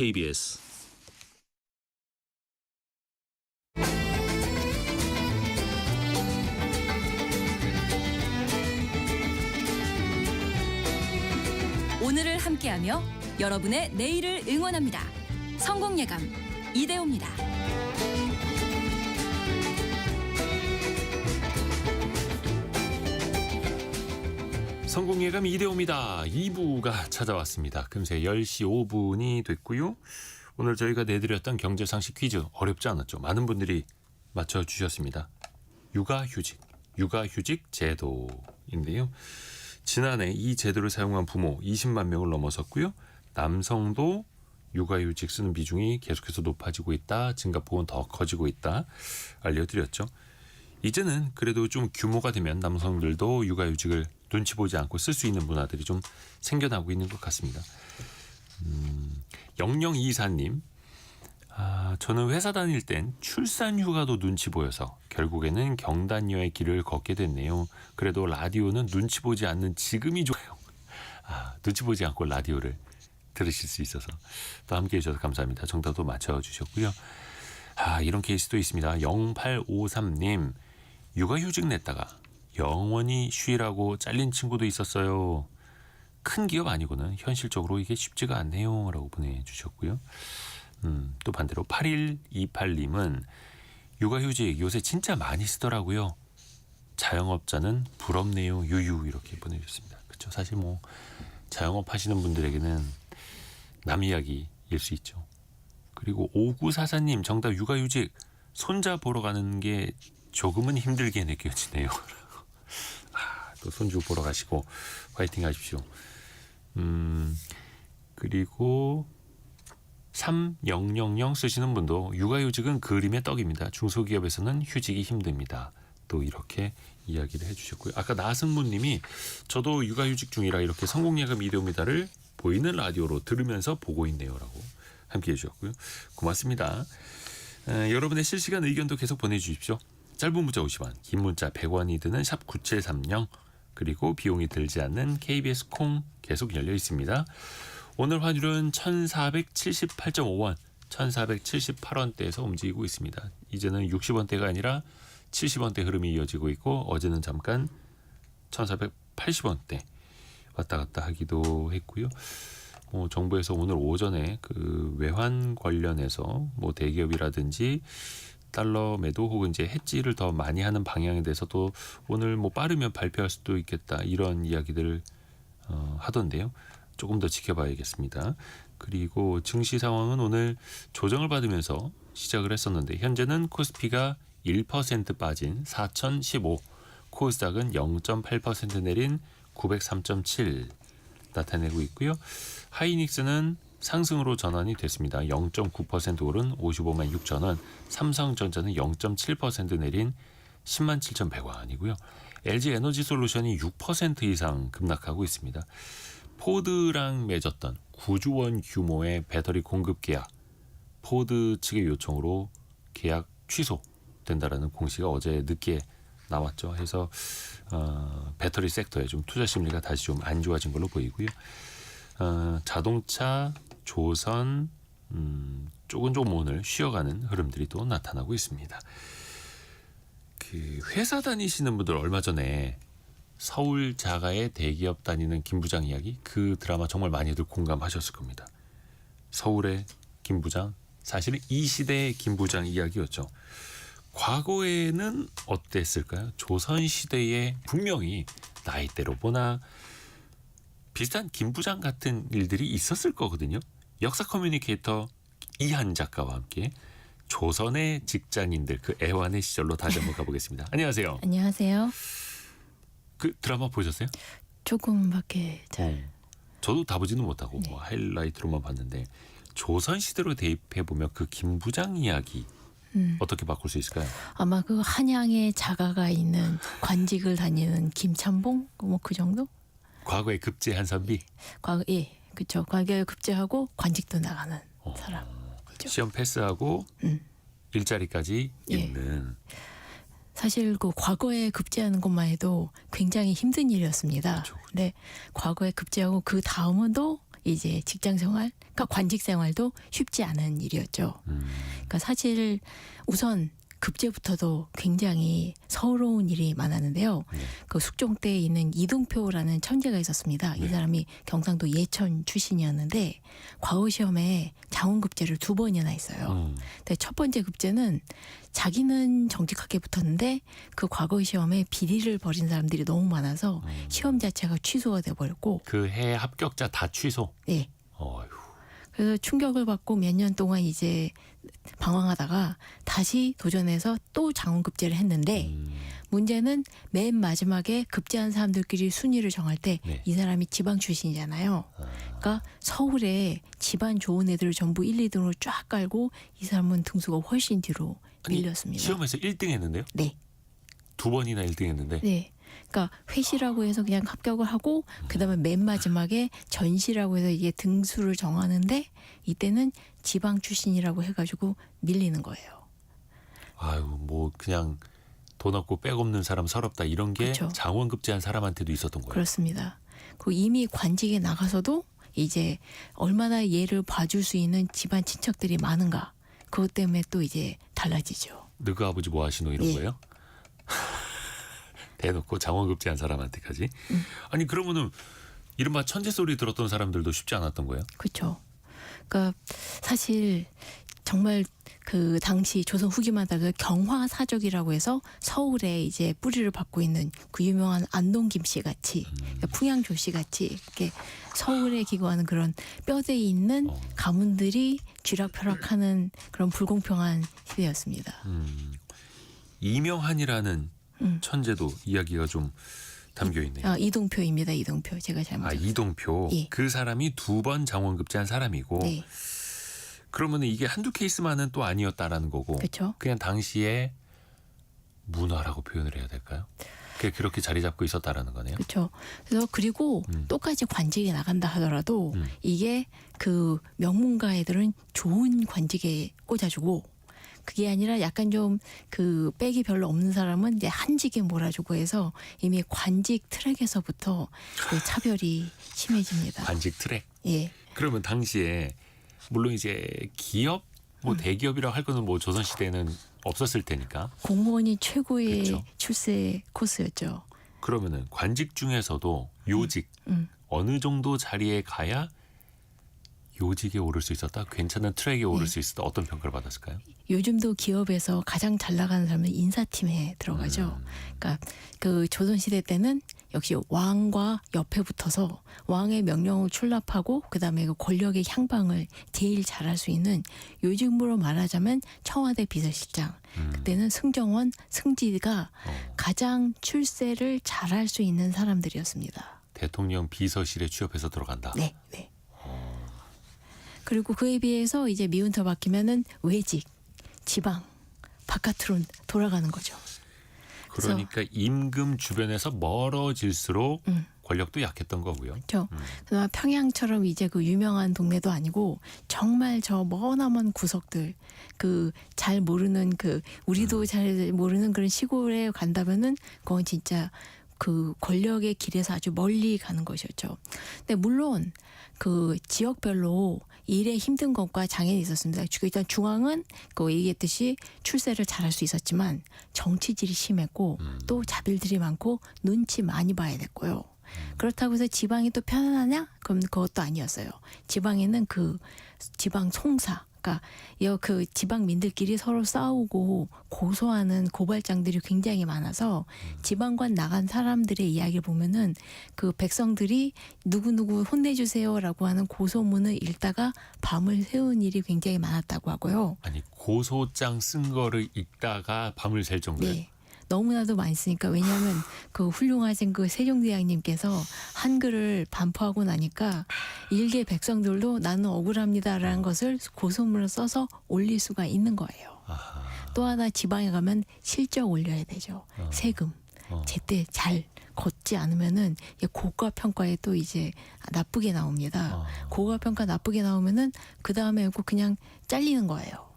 KBS 오늘을 함께하며 여러분의 내일을 응원합니다. 성공예감 이대호입니다. 성공예감 이대호입니다. 2부가 찾아왔습니다. 금세 10시 5분이 됐고요. 오늘 저희가 내드렸던 경제상식 퀴즈 어렵지 않았죠. 많은 분들이 맞춰주셨습니다. 육아휴직 제도인데요. 지난해 이 제도를 사용한 부모 20만 명을 넘어섰고요. 남성도 육아휴직 쓰는 비중이 계속해서 높아지고 있다. 증가폭은 더 커지고 있다. 알려드렸죠. 이제는 그래도 좀 규모가 되면 남성들도 육아휴직을 눈치 보지 않고 쓸 수 있는 문화들이 좀 생겨나고 있는 것 같습니다. 0024님, 저는 회사 다닐 땐 출산휴가도 눈치 보여서 결국에는 경단녀의 길을 걷게 됐네요. 그래도 라디오는 눈치 보지 않는 지금이 좋아요. 눈치 보지 않고 라디오를 들으실 수 있어서 또 함께해 주셔서 감사합니다. 정답도 맞춰주셨고요. 이런 케이스도 있습니다. 0853님, 육아휴직 냈다가 영원히 쉬라고 잘린 친구도 있었어요. 큰 기업 아니고는 현실적으로 이게 쉽지가 않네요 라고 보내주셨고요. 또 반대로 8128님은 육아휴직 요새 진짜 많이 쓰더라고요. 자영업자는 부럽네요 유유 이렇게 보내주셨습니다. 그렇죠. 사실 뭐 자영업 하시는 분들에게는 남 이야기일 수 있죠. 그리고 5944님 정답 육아휴직 손자 보러 가는 게 조금은 힘들게 느껴지네요. 또 손주 보러 가시고 화이팅 하십시오. 그리고 3000 쓰시는 분도 육아휴직은 그림의 떡입니다. 중소기업에서는 휴직이 힘듭니다. 또 이렇게 이야기를 해주셨고요. 아까 나승문 님이 저도 육아휴직 중이라 이렇게 성공예감 이대호입니다를 보이는 라디오로 들으면서 보고 있네요 라고 함께해 주셨고요. 고맙습니다. 여러분의 실시간 의견도 계속 보내주십시오. 짧은 문자 50원, 긴 문자 100원이 드는 샵 9730 그리고 비용이 들지 않는 KBS 콩 계속 열려 있습니다. 오늘 환율은 1478.5원, 1478원대에서 움직이고 있습니다. 이제는 60원대가 아니라 70원대 흐름이 이어지고 있고 어제는 잠깐 1480원대 왔다 갔다 하기도 했고요. 정부에서 오늘 오전에 그 외환 관련해서 뭐 대기업이라든지 달러 매도 혹은 이제 해지를 더 많이 하는 방향에 대해서도 오늘 뭐 빠르면 발표할 수도 있겠다 이런 이야기들을 하던데요. 조금 더 지켜봐야겠습니다. 그리고 증시 상황은 오늘 조정을 받으면서 시작을 했었는데 현재는 코스피가 1% 빠진 4015, 코스닥은 0.8% 내린 903.7 나타내고 있고요. 하이닉스는 상승으로 전환이 됐습니다. 0.9% 오른 55만 6천 원, 삼성전자는 0.7% 내린 10만 7,100원이고요. LG에너지솔루션이 6% 이상 급락하고 있습니다. 포드랑 맺었던 9조 원 규모의 배터리 공급 계약, 포드 측의 요청으로 계약 취소된다라는 공시가 어제 늦게 나왔죠. 해서 배터리 섹터에 좀 투자 심리가 다시 좀 안 좋아진 걸로 보이고요. 자동차, 조선, 조금 오늘 쉬어가는 흐름들이 또 나타나고 있습니다. 그 회사 다니시는 분들 얼마 전에 서울 자가의 대기업 다니는 김 부장 이야기 그 드라마 정말 많이들 공감하셨을 겁니다. 서울의 김 부장 사실은 이 시대의 김 부장 이야기였죠. 과거에는 어땠을까요? 조선시대에 분명히 나이대로 보나 비슷한 김 부장 같은 일들이 있었을 거거든요. 역사 커뮤니케이터 이한 작가와 함께 조선의 직장인들 그 애완의 시절로 다시 한번 가보겠습니다. 안녕하세요. 안녕하세요. 그 드라마 보셨어요? 조금밖에 잘. 저도 다 보지는 못하고 뭐 하이라이트로만 봤는데 조선시대로 대입해보면 그 김 부장 이야기 어떻게 바꿀 수 있을까요? 아마 그 한양에 자가가 있는 관직을 다니는 김참봉 뭐 그 정도? 과거에 급제 한선비? 그렇죠. 과거에 급제하고 관직도 나가는 사람. 그렇죠? 시험 패스하고 일자리까지 있는. 사실 그 과거에 급제하는 것만 해도 굉장히 힘든 일이었습니다. 그렇죠. 근데 과거에 급제하고 그 다음은 또 이제 직장 생활, 그러니까 관직 생활도 쉽지 않은 일이었죠. 그러니까 사실 우선 급제부터도 굉장히 서러운 일이 많았는데요. 네. 그 숙종대에 있는 이동표라는 천재가 있었습니다. 이 네. 사람이 경상도 예천 출신이었는데 과거 시험에 장원급제를 2번이나 했어요. 근데 첫 번째 급제는 자기는 정직하게 붙었는데 그 과거 시험에 비리를 벌인 사람들이 너무 많아서 시험 자체가 취소가 돼버렸고, 그 해 합격자 다 취소. 네. 어휴. 그래서 충격을 받고 몇 년 동안 이제 방황하다가 다시 도전해서 또 장원급제를 했는데 문제는 맨 마지막에 급제한 사람들끼리 순위를 정할 때 이 네. 사람이 지방 출신이잖아요. 그러니까 서울에 집안 좋은 애들을 전부 1, 2등으로 쫙 깔고 이 사람은 등수가 훨씬 뒤로 아니, 밀렸습니다. 시험에서 1등 했는데요? 네. 2번이나 1등 했는데. 네. 그러니까 회시라고 해서 그냥 합격을 하고 그다음에 맨 마지막에 전시라고 해서 이게 등수를 정하는데 이때는 지방 출신이라고 해가지고 밀리는 거예요. 아유, 뭐 그냥 돈 없고 백 없는 사람 서럽다 이런 게 그렇죠. 장원급제한 사람한테도 있었던 거예요. 그렇습니다. 그 이미 관직에 나가서도 이제 얼마나 얘를 봐줄 수 있는 집안 친척들이 많은가, 그것 때문에 또 이제 달라지죠. 너그 아버지 뭐 하시노 이런 예. 거예요? 대놓고 장원급제한 사람한테까지. 아니 그러면은 이른바 천재 소리 들었던 사람들도 쉽지 않았던 거예요? 그렇죠. 그러니까 사실 정말 그 당시 조선 후기만 따도 경화사적이라고 해서 서울에 이제 뿌리를 받고 있는 그 유명한 안동김 씨 같이, 그러니까 풍양조 씨 같이 이렇게 서울에 기거하는 그런 뼈대 있는 가문들이 쥐락펴락하는 그런 불공평한 시대였습니다. 이명한이라는 천재도 이야기가 좀 담겨 있네요. 아, 이동표입니다. 이동표. 제가 잘못. 아, 이동표. 예. 그 사람이 2번 장원급제한 사람이고. 네, 그러면 이게 한두 케이스만은 또 아니었다라는 거고. 그렇죠. 그냥 당시에 문화라고 표현을 해야 될까요? 그게 그렇게 자리 잡고 있었다라는 거네요. 그렇죠. 그래서 그리고 똑같이 관직에 나간다 하더라도 이게 그 명문가 애들은 좋은 관직에 꽂아주고, 그게 아니라 약간 좀 그 백이 별로 없는 사람은 이제 한직에 몰아주고 해서 이미 관직 트랙에서부터 그 차별이 심해집니다. 관직 트랙. 예, 그러면 당시에 물론 이제 기업 뭐 대기업이라고 할 거는 뭐 조선 시대에는 없었을 테니까. 공무원이 최고의 그렇죠. 출세 코스였죠. 그러면은 관직 중에서도 요직 어느 정도 자리에 가야 요직에 오를 수 있었다? 괜찮은 트랙에 오를 수 있었다? 어떤 평가를 받았을까요? 요즘도 기업에서 가장 잘 나가는 사람은 인사팀에 들어가죠. 그러니까 그 조선시대 때는 역시 왕과 옆에 붙어서 왕의 명령을 출납하고 그다음에 그 권력의 향방을 제일 잘할 수 있는, 요즘으로 말하자면 청와대 비서실장, 그때는 승정원, 승지가 가장 출세를 잘할 수 있는 사람들이었습니다. 대통령 비서실에 취업해서 들어간다. 네, 네. 그리고 그에 비해서 이제 미운터 바뀌면은 외직, 지방, 바깥으로 돌아가는 거죠. 그러니까 임금 주변에서 멀어질수록 권력도 약했던 거고요. 그렇죠. 그나마 평양처럼 이제 그 유명한 동네도 아니고 정말 저 머나먼 구석들, 그 잘 모르는 그 우리도 잘 모르는 그런 시골에 간다면은 그건 진짜 그 권력의 길에서 아주 멀리 가는 것이었죠. 근데 물론 그 지역별로 일에 힘든 것과 장애는 있었습니다. 일단 중앙은 그 얘기했듯이 출세를 잘할 수 있었지만 정치질이 심했고 또 자bil들이 많고 눈치 많이 봐야 됐고요. 그렇다고 해서 지방이 또 편안하냐? 그럼 그것도 아니었어요. 지방에는 그 지방 송사, 그러니까 그 지방민들끼리 서로 싸우고 고소하는 고발장들이 굉장히 많아서 지방관 나간 사람들의 이야기를 보면은 그 백성들이 누구누구 혼내주세요라고 하는 고소문을 읽다가 밤을 새운 일이 굉장히 많았다고 하고요. 아니 고소장 쓴 거를 읽다가 밤을 샐 정도예요. 네. 너무나도 많이 쓰니까, 왜냐하면 그 훌륭하신 그 세종대왕님께서 한글을 반포하고 나니까 일개 백성들도 나는 억울합니다라는 것을 고소문을 써서 올릴 수가 있는 거예요. 아하. 또 하나 지방에 가면 실적 올려야 되죠. 세금 제때 잘 걷지 않으면은 고가 평가에 또 이제 나쁘게 나옵니다. 고가 평가 나쁘게 나오면은 그 다음에 그냥 잘리는 거예요.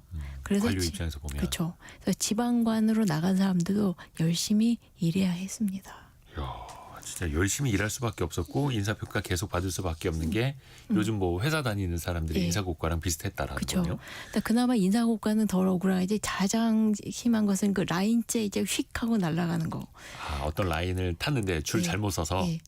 그래서 관료 입장에서 보면. 그렇죠. 그래서 지방관으로 나간 사람들도 열심히 일해야 했습니다. 이야, 진짜 열심히 일할 수밖에 없었고 인사평가 계속 받을 수밖에 없는 게 요즘 뭐 회사 다니는 사람들의 예. 인사고과랑 비슷했다라는 그렇죠. 거예요. 그나마 인사고과는 덜 억울하지 가장 심한 것은 그 라인째 이제 휙 하고 날아가는 거. 아, 어떤 라인을 탔는데 줄 예. 잘못 서서 예.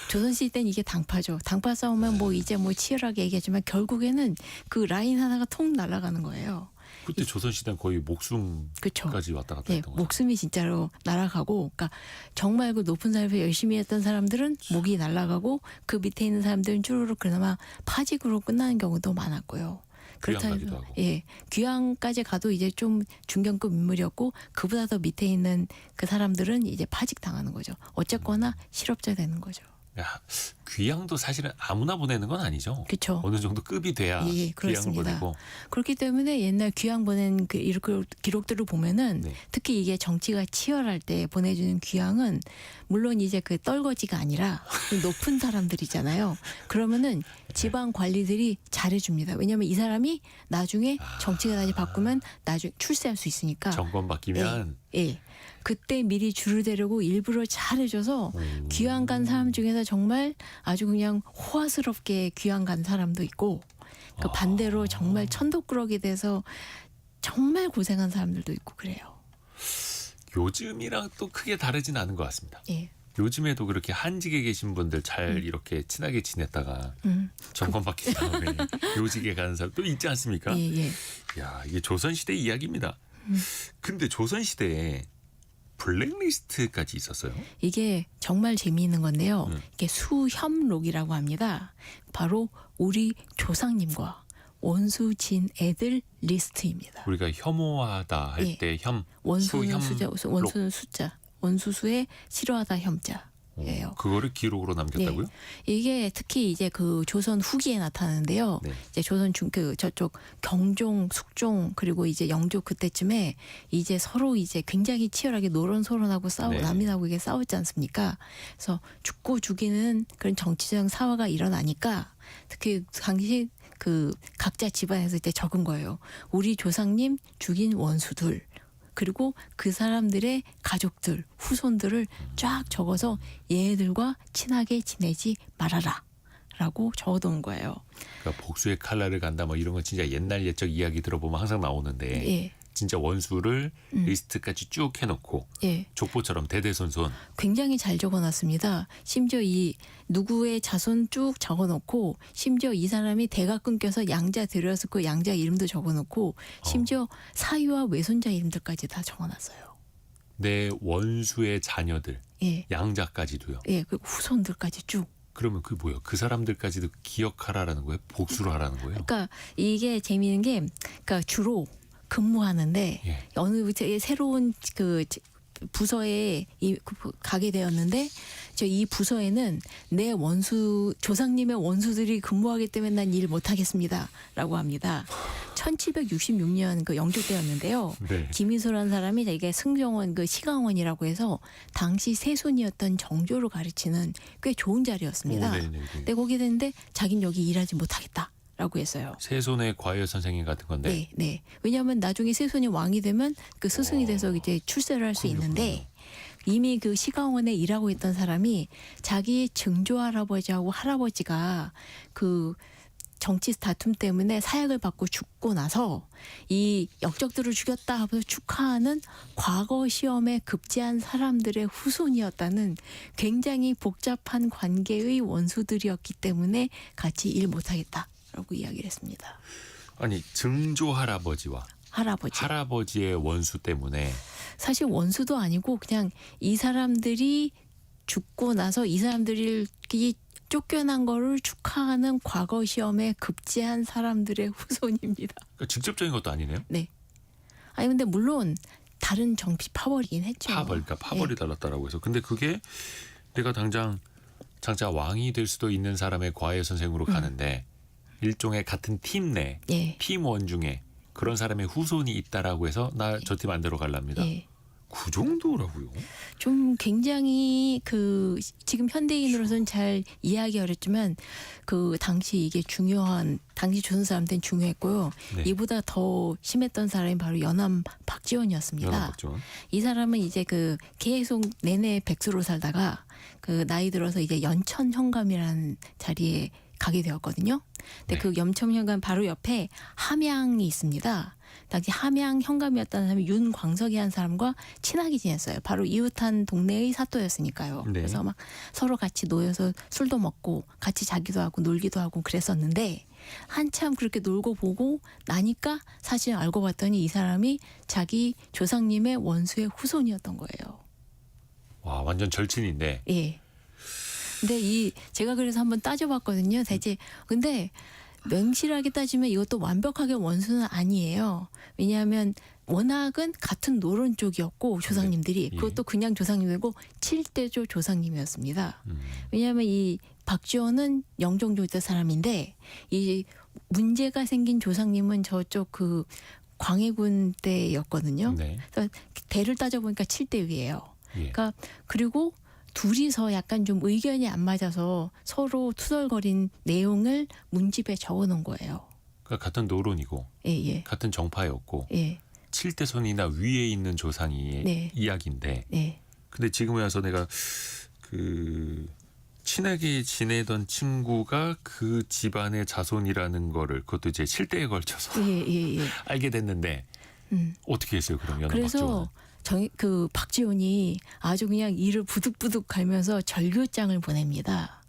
조선시대 때는 이게 당파죠. 당파 싸우면 뭐 이제 뭐 치열하게 얘기하지만 결국에는 그 라인 하나가 통 날아가는 거예요. 그때 조선시대는 거의 목숨까지 그렇죠. 왔다 갔다 예, 했던 거죠. 목숨이 진짜로 날아가고, 그러니까 정말 그 높은 사회에서 열심히 했던 사람들은 목이 날아가고 그 밑에 있는 사람들은 주르륵 그나마 파직으로 끝나는 경우도 많았고요. 귀양 그렇다 가기도 하고. 예, 귀양까지 가도 이제 좀 중견급 인물이었고 그보다 더 밑에 있는 그 사람들은 이제 파직 당하는 거죠. 어쨌거나 실업자 되는 거죠. 야, 귀양도 사실은 아무나 보내는 건 아니죠. 그렇죠. 어느 정도 급이 돼야 예, 귀양을 그렇습니다. 보내고. 그렇기 때문에 옛날 귀양 보낸 그 이렇게 기록들을 보면은 네. 특히 이게 정치가 치열할 때 보내주는 귀양은 물론 이제 그 떨거지가 아니라 그 높은 사람들이잖아요. 그러면은 지방 관리들이 잘해줍니다. 왜냐하면 이 사람이 나중에 정치가 다시 바꾸면 나중에 출세할 수 있으니까. 정권 바뀌면 예. 그때 미리 줄을 대려고 일부러 잘해줘서 귀양 간 사람 중에서 정말 아주 그냥 호화스럽게 귀양 간 사람도 있고 그 반대로 정말 천덕꾸러기 돼서 정말 고생한 사람들도 있고 그래요. 요즘이랑 또 크게 다르진 않은 것 같습니다. 예. 요즘에도 그렇게 한직에 계신 분들 잘 이렇게 친하게 지냈다가 정권 바뀐 다음에 요직에 가는 사람 또 있지 않습니까? 예, 예. 야, 이게 조선시대 이야기입니다. 근데 조선시대에 블랙리스트까지 있었어요. 이게 정말 재미있는 건데요. 네. 이게 수혐록이라고 합니다. 바로 우리 조상님과 원수진 애들 리스트입니다. 우리가 혐오하다 할 예. 때 원수는 숫자, 수혐록. 원수는 숫자, 원수수에 싫어하다 혐자예요. 그거를 기록으로 남겼다고요? 이게 특히 이제 그 조선 후기에 나타나는데요. 네. 이제 조선 그 저쪽 경종, 숙종 그리고 이제 영조 그때쯤에 이제 서로 이제 굉장히 치열하게 노론소론하고 네. 남인하고 이게 싸웠지 않습니까? 그래서 죽고 죽이는 그런 정치적 사화가 일어나니까 특히 당시 그 각자 집안에서 이제 적은 거예요. 우리 조상님 죽인 원수들. 그리고 그 사람들의 가족들, 후손들을 쫙 적어서 얘들과 친하게 지내지 말아라 라고 적어놓은 거예요. 그러니까 복수의 칼날을 간다 뭐 이런 건 진짜 옛날 옛적 이야기 들어보면 항상 나오는데 예, 진짜 원수를 리스트까지 쭉 해놓고 예. 족보처럼 대대손손. 굉장히 잘 적어놨습니다. 심지어 이 누구의 자손 쭉 적어놓고 심지어 이 사람이 대가 끊겨서 양자 들였을 그 양자 이름도 적어놓고 심지어 사위와 외손자 이름들까지 다 적어놨어요. 내 원수의 자녀들, 예, 양자까지도요. 예, 그 후손들까지 쭉. 그러면 그 뭐예요? 그 사람들까지도 기억하라라는 거예요? 복수를 하라는 거예요? 그러니까 이게 재미있는 게, 그러니까 주로 근무하는데 예. 어느 새로운 그 부서에 가게 되었는데 이 부서에는 내 원수 조상님의 원수들이 근무하기 때문에 난 일 못하겠습니다라고 합니다. 1766년 그 영조 때였는데요. 네. 김희소라는 사람이 이게 승정원 그 시강원이라고 해서 당시 세손이었던 정조를 가르치는 꽤 좋은 자리였습니다. 오, 네네네. 근데 거기 됐는데 자긴 여기 일하지 못하겠다. 라고 했어요. 세손의 과외 선생님 같은 건데. 네, 네. 왜냐하면 나중에 세손이 왕이 되면 그 스승이 돼서 이제 출세를 할 수 있는데 이미 그 시강원에 일하고 있던 사람이 자기 증조 할아버지하고 할아버지가 그 정치 다툼 때문에 사약을 받고 죽고 나서 이 역적들을 죽였다 하면서 축하하는 과거 시험에 급제한 사람들의 후손이었다는 굉장히 복잡한 관계의 원수들이었기 때문에 같이 일 못하겠다. 라고 이야기를 했습니다. 아니 증조 할아버지와 할아버지의 원수 때문에 사실 원수도 아니고 그냥 이 사람들이 죽고 나서 이 사람들이 쫓겨난 거를 축하하는 과거 시험에 급제한 사람들의 후손입니다. 그러니까 직접적인 것도 아니네요. 네. 아니 근데 물론 다른 정치 파벌이긴 했죠. 그러니까 파벌이 달랐다라고 해서. 근데 그게 내가 당장 장차 왕이 될 수도 있는 사람의 과외 선생으로 가는데 일종의 같은 팀 내 예. 팀원 중에 그런 사람의 후손이 있다라고 해서 나 저 팀 안 들어갈랍니다. 예. 그 정도라고요? 좀 굉장히 그 지금 현대인으로서는 잘 이해하기 어렵지만 그 당시 이게 중요한 당시 조선 사람들은 중요했고요. 네. 이보다 더 심했던 사람이 바로 연암 박지원이었습니다. 연합박지원. 이 사람은 이제 그 계속 내내 백수로 살다가 그 나이 들어서 이제 연천 현감이라는 자리에 가게 되었거든요. 근데 네. 그 연천 현감 바로 옆에 함양이 있습니다. 당시 함양 현감이었다는 사람이 윤광석이라는 사람과 친하게 지냈어요. 바로 이웃한 동네의 사또였으니까요. 네. 그래서 막 서로 같이 모여서 술도 먹고 같이 자기도 하고 놀기도 하고 그랬었는데 한참 그렇게 놀고 보고 나니까 사실 알고 봤더니 이 사람이 자기 조상님의 원수의 후손이었던 거예요. 와, 완전 절친인데. 예. 근데 이 제가 그래서 한번 따져봤거든요. 대체 근데 명실하게 따지면 이것도 완벽하게 원수는 아니에요. 왜냐하면 워낙은 같은 노론 쪽이었고 조상님들이 예. 그것도 그냥 조상님이고 7대조 조상님이었습니다. 음. 왜냐하면 이 박지원은 영종조대 사람인데 이 문제가 생긴 조상님은 저쪽 그 광해군 때였거든요. 네. 그래서 대를 따져보니까 7대 위예요. 예. 그러니까 그리고 둘이서 약간 좀 의견이 안 맞아서 서로 투덜거린 내용을 문집에 적어놓은 거예요. 그러니까 같은 노론이고 예. 같은 정파였고 예. 7대손이나 위에 있는 조상이 네. 이야기인데 예. 근데 지금에 와서 내가 그 친하게 지내던 친구가 그 집안의 자손이라는 거를 그것도 이제 7대에 걸쳐서 예. 알게 됐는데 어떻게 했어요 그럼 그래서 연합박지원은? 그 박지원이 아주 그냥 이를 부득부득 갈면서 절교장을 보냅니다.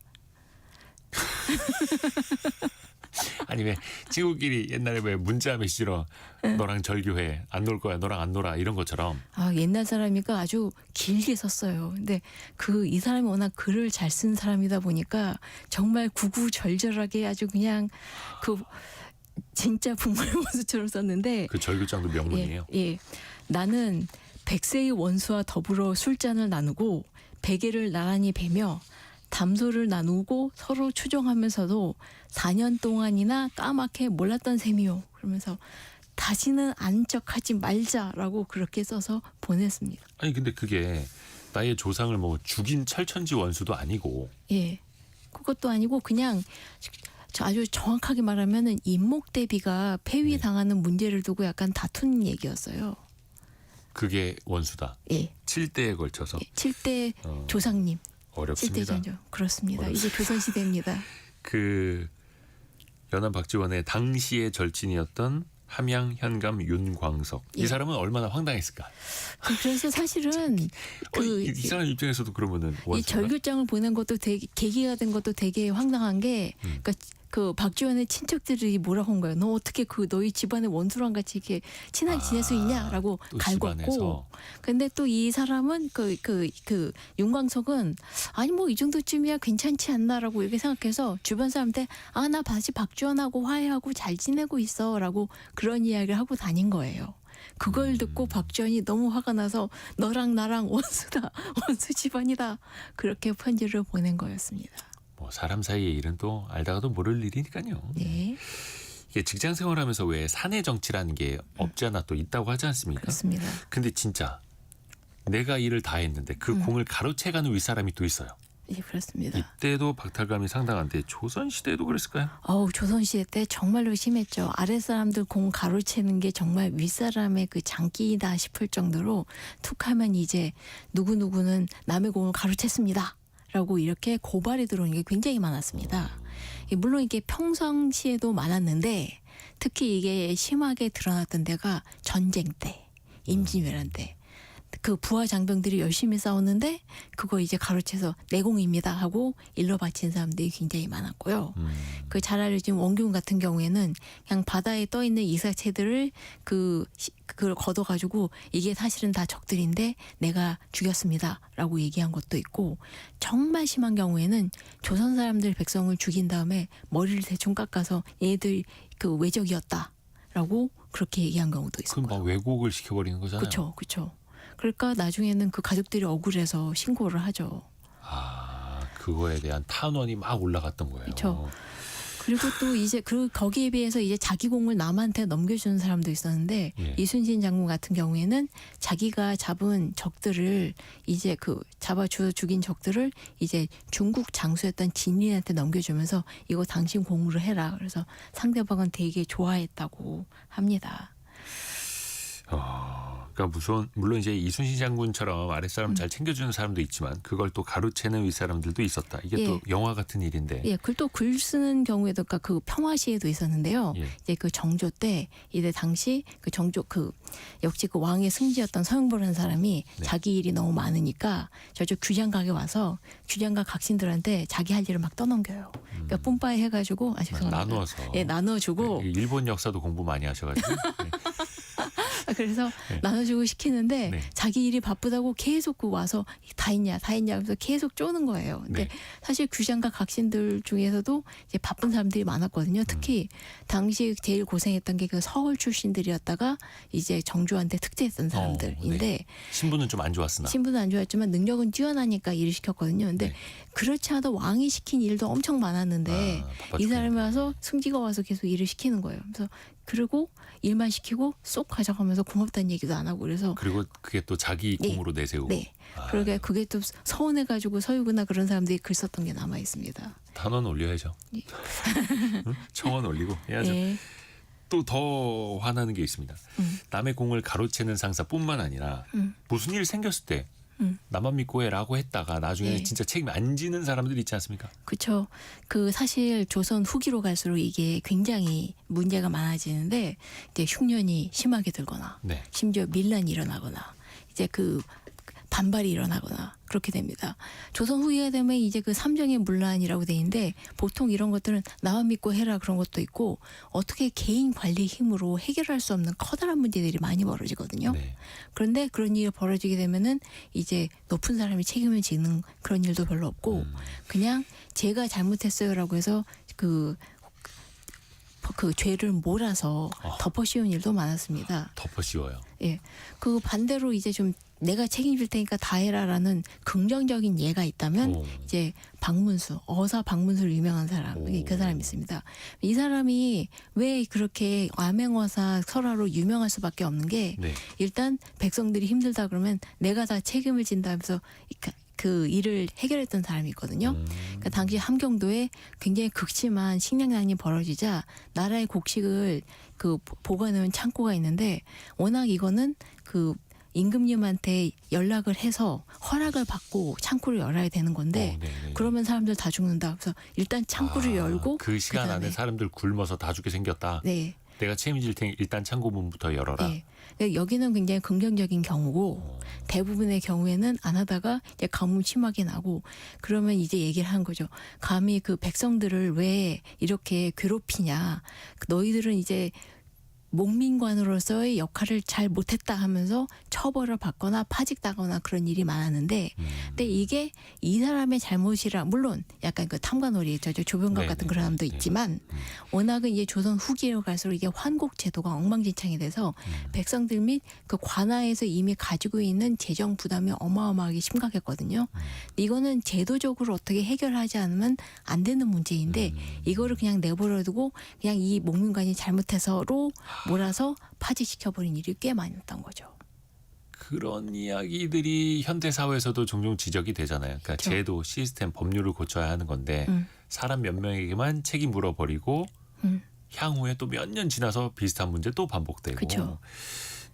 아니 왜 친구끼리 옛날에 왜 문자 메시지로 너랑 절교해 안 놀 거야 너랑 안 놀아 이런 것처럼 아, 옛날 사람이니까 아주 길게 썼어요. 근데 그 이 사람이 워낙 글을 잘 쓴 사람이다 보니까 정말 구구절절하게 아주 그냥 그 진짜 분말원수처럼 썼는데 그 절교장도 명문이에요. 예. 나는 100세의 원수와 더불어 술잔을 나누고 베개를 나란히 베며 담소를 나누고 서로 추종하면서도 4년 동안이나 까맣게 몰랐던 셈이요. 그러면서 다시는 아는 척하지 말자라고 그렇게 써서 보냈습니다. 아니 근데 그게 나의 조상을 뭐 죽인 철천지 원수도 아니고 예. 그것도 아니고 그냥 아주 정확하게 말하면은 인목대비가 폐위당하는 문제를 두고 약간 다툰 얘기였어요. 그게 원수다. 예. 7대에 걸쳐서 7대 어, 조상님. 어렵습니다. 7대 전조. 그렇습니다. 어렵습니다. 이제 조선시대입니다. 그 연암박지원의 당시의 절친이었던 함양 현감 윤광석 이 예. 사람은 얼마나 황당했을까? 그래서 사실은 이 사람 입장에서도 그러면은 이 원수인가? 절교장을 보낸 것도 되게 계기가 된 것도 되게 황당한 게 그러니까 그 박지원의 친척들이 뭐라고 한 거예요. 너 어떻게 그 너희 집안의 원수랑 같이 이렇게 친하게 지낼 수 있냐라고 또 갈궜고. 집안에서. 근데 또 이 사람은 그 윤광석은 아니 뭐 이 정도쯤이야 괜찮지 않나라고 이렇게 생각해서 주변 사람한테 아 나 다시 박지원하고 화해하고 잘 지내고 있어라고 그런 이야기를 하고 다닌 거예요. 그걸 듣고 박지원이 너무 화가 나서 너랑 나랑 원수다 원수 집안이다 그렇게 편지를 보낸 거였습니다. 뭐 사람 사이의 일은 또 알다가도 모를 일이니까요. 네, 이게 직장 생활하면서 왜 사내 정치라는 게 없지 않아 또 있다고 하지 않습니까? 그렇습니다. 근데 진짜 내가 일을 다 했는데 그 공을 가로채가는 윗사람이 또 있어요. 네, 그렇습니다. 이때도 박탈감이 상당한데 조선시대에도 그랬을까요? 조선시대 때 정말로 심했죠. 아랫사람들 공 가로채는 게 정말 윗사람의 그 장기이다 싶을 정도로 툭 하면 이제 누구누구는 남의 공을 가로챘습니다. 라고 이렇게 고발이 들어오는 게 굉장히 많았습니다. 물론 이게 평상시에도 많았는데 특히 이게 심하게 드러났던 데가 전쟁 때, 임진왜란 때. 그 부하 장병들이 열심히 싸웠는데 그거 이제 가로채서 내공입니다 하고 일러 바친 사람들이 굉장히 많았고요. 그 잘 알려진 원균 같은 경우에는 그냥 바다에 떠 있는 이삭체들을 그걸 걷어가지고 이게 사실은 다 적들인데 내가 죽였습니다라고 얘기한 것도 있고 정말 심한 경우에는 조선 사람들 백성을 죽인 다음에 머리를 대충 깎아서 얘들 그 외적이었다라고 그렇게 얘기한 경우도 있었고요. 그럼 막 왜곡을 시켜버리는 거잖아요. 그렇죠. 그러니까 나중에는 그 가족들이 억울해서 신고를 하죠. 아, 그거에 대한 탄원이 막 올라갔던 거예요. 그쵸. 그리고 또 이제 거기에 비해서 이제 자기 공을 남한테 넘겨주는 사람도 있었는데 예. 이순신 장군 같은 경우에는 자기가 잡은 적들을 이제 잡아주어 죽인 적들을 이제 중국 장수였던 진린한테 넘겨주면서 이거 당신 공으로 해라. 그래서 상대방은 되게 좋아했다고 합니다. 그러니까 물론 이제 이순신 장군처럼 아랫사람 잘 챙겨주는 사람도 있지만 그걸 또 가로채는 윗사람들도 있었다. 이게 또 영화 같은 일인데. 예, 그리고 또 글 쓰는 경우에도 그 평화시에도 있었는데요. 예. 이제 그 정조 때 이제 당시 그 정조 역시 그 왕의 승지였던 서영보라는 사람이 네. 자기 일이 너무 많으니까 저쪽 규장각에 와서 규장각 각신들한테 자기 할 일을 막 떠넘겨요. 그러니까 뿜빠이 해가지고 죄송합니다. 나누어서. 예, 나눠주고 일본 역사도 공부 많이 하셔가지고. 네. 그래서 네. 나눠주고 시키는데 네. 자기 일이 바쁘다고 계속 와서 다 했냐 하면서 계속 쪼는 거예요. 근데 네. 사실 규장각 각신들 중에서도 이제 바쁜 사람들이 많았거든요. 특히 당시 제일 고생했던 게 그 서울 출신들이었다가 이제 정조한테 특재했던 사람들인데 네. 신분은 좀 안 좋았으나. 신분은 안 좋았지만 능력은 뛰어나니까 일을 시켰거든요. 근데 네. 그렇지 않아도 왕이 시킨 일도 엄청 많았는데 바빠 이 사람이 죽겠네. 와서 승지가 와서 계속 일을 시키는 거예요. 그래서 그리고 일만 시키고 쏙 가져가면서 고맙다는 얘기도 안 하고 그래서 그리고 그게 또 자기 네. 공으로 내세우고. 네. 그러게 그게 또 서운해가지고 서유구나 그런 사람들이 글 썼던 게 남아 있습니다. 단원 올려야죠. 예. 응? 청원 올리고 해야죠. 예. 또 더 화나는 게 있습니다. 남의 공을 가로채는 상사뿐만 아니라 무슨 일 생겼을 때 나만 믿고 해라고 했다가 나중에 예. 진짜 책임 안 지는 사람들 있지 않습니까? 그렇죠. 사실 조선 후기로 갈수록 이게 굉장히 문제가 많아지는데 이제 흉년이 심하게 들거나 네. 심지어 밀란이 일어나거나 이제 반발이 일어나거나 그렇게 됩니다. 조선 후기가 되면 이제 삼정의 문란이라고 돼 있는데 보통 이런 것들은 나만 믿고 해라 그런 것도 있고 어떻게 개인 관리 힘으로 해결할 수 없는 커다란 문제들이 많이 벌어지거든요. 네. 그런데 그런 일이 벌어지게 되면은 이제 높은 사람이 책임을 지는 그런 일도 별로 없고 그냥 제가 잘못했어요라고 해서 그 죄를 몰아서 덮어씌운 일도 많았습니다. 덮어씌워요. 예. 반대로 이제 좀 내가 책임질 테니까 다 해라라는 긍정적인 예가 있다면 오. 이제 어사 박문수로 유명한 사람, 그 사람이 있습니다. 이 사람이 왜 그렇게 암행어사 설화로 유명할 수밖에 없는 게 네. 일단 백성들이 힘들다 그러면 내가 다 책임을 진다면서 그 일을 해결했던 사람이 있거든요. 그러니까 당시 함경도에 굉장히 극심한 식량난이 벌어지자 나라의 곡식을 보관해놓은 창고가 있는데 워낙 이거는 임금님한테 연락을 해서 허락을 받고 창고를 열어야 되는 건데 네네. 그러면 사람들 다 죽는다. 그래서 일단 창고를 열고 그 시간 안에 그다음에 사람들 굶어서 다 죽게 생겼다. 네. 내가 책임질 테니 일단 창고 문부터 열어라. 네. 여기는 굉장히 긍정적인 경우고 대부분의 경우에는 안 하다가 이제 가뭄 심하게 나고 그러면 이제 얘기를 한 거죠. 감히 백성들을 왜 이렇게 괴롭히냐. 너희들은 이제 목민관으로서의 역할을 잘 못했다 하면서 처벌을 받거나 파직당하거나 그런 일이 많았는데 근데 이게 이 사람의 잘못이라 물론 약간 탐관오리 조병갑 네, 같은 네, 그런 사람도 네, 네. 있지만 워낙은 이제 조선 후기로 갈수록 이게 환곡 제도가 엉망진창이 돼서 백성들 및 관아에서 이미 가지고 있는 재정 부담이 어마어마하게 심각했거든요. 이거는 제도적으로 어떻게 해결하지 않으면 안 되는 문제인데 이거를 그냥 내버려두고 그냥 이 목민관이 잘못해서로 몰아서 파직시켜버린 일이 꽤 많았던 거죠. 그런 이야기들이 현대 사회에서도 종종 지적이 되잖아요. 그러니까 그렇죠. 제도, 시스템, 법률을 고쳐야 하는 건데 사람 몇 명에게만 책임 물어버리고 향후에 또 몇 년 지나서 비슷한 문제 또 반복되고 그렇죠.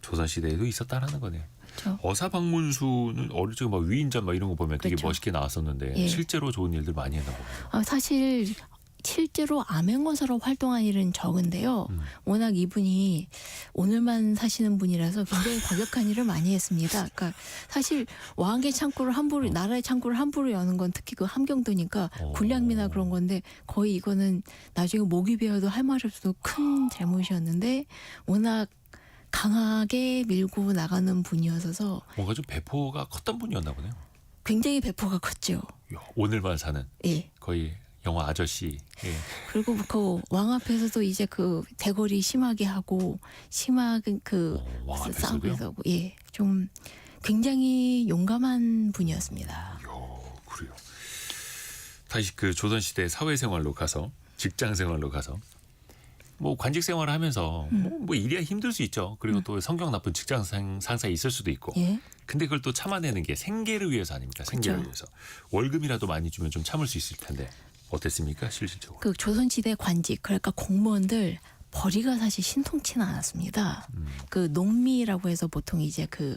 조선시대에도 있었다라는 거네요. 그렇죠. 어사방문수는 어릴 적에 위인전 이런 거 보면 되게 그렇죠. 멋있게 나왔었는데 예. 실제로 좋은 일들 많이 했나 보네요. 사실 실제로 암행어사로 활동한 일은 적은데요. 워낙 이분이 오늘만 사시는 분이라서 굉장히 과격한 일을 많이 했습니다. 그러니까 사실 왕의 창고를 함부로 나라의 창고를 함부로 여는 건 특히 함경도니까 군량미나 그런 건데 거의 이거는 나중에 목이 베어도 할 말이 없어도 큰 잘못이었는데 워낙 강하게 밀고 나가는 분이어서 뭔가 좀 배포가 컸던 분이었나 보네요. 굉장히 배포가 컸죠. 오늘만 사는 예. 거의 영화 아저씨. 예. 그리고 왕 앞에서도 이제 대거리 심하게 하고 심하게 왕 앞에서도요? 싸움에서 하고 좀 굉장히 용감한 분이었습니다. 그래요. 다시 조선시대 사회생활로 가서 직장 생활로 가서 뭐 관직 생활을 하면서 뭐 일이야 힘들 수 있죠. 그리고 또 성격 나쁜 직장 상사에 있을 수도 있고. 예. 근데 그걸 또 참아내는 게 생계를 위해서 아닙니까? 생계를 그렇죠. 위해서. 월급이라도 많이 주면 좀 참을 수 있을 텐데 어땠습니까? 실질적으로. 그 조선시대 관직 그러니까 공무원들 벌이가 사실 신통치는 않았습니다. 그 농미라고 해서 보통 이제 그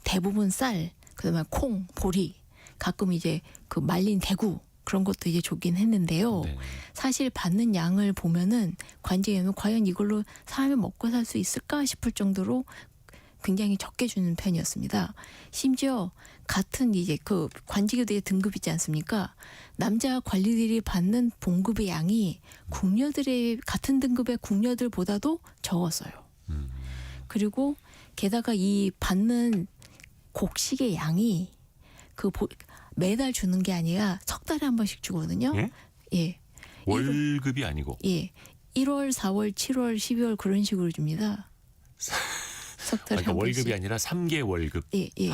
대부분 쌀, 그다음에 콩, 보리, 가끔 이제 그 말린 대구 그런 것도 이제 줬긴 했는데요. 네. 사실 받는 양을 보면은 관직에는 과연 이걸로 사람이 먹고 살 수 있을까 싶을 정도로 굉장히 적게 주는 편이었습니다. 심지어 같은 이제 그 관직에도 이제 등급 있지 않습니까? 남자 관리들이 받는 봉급의 양이 궁녀들의 같은 등급의 궁녀들보다도 적었어요. 그리고 게다가 이 받는 곡식의 양이 매달 주는 게 아니라 석 달에 한 번씩 주거든요. 예? 예. 월급이 아니고. 예. 1월, 4월, 7월, 12월 그런 식으로 줍니다. 석 달에 그러니까 한 월급이 번씩. 아니라 3개 월급. 예, 예.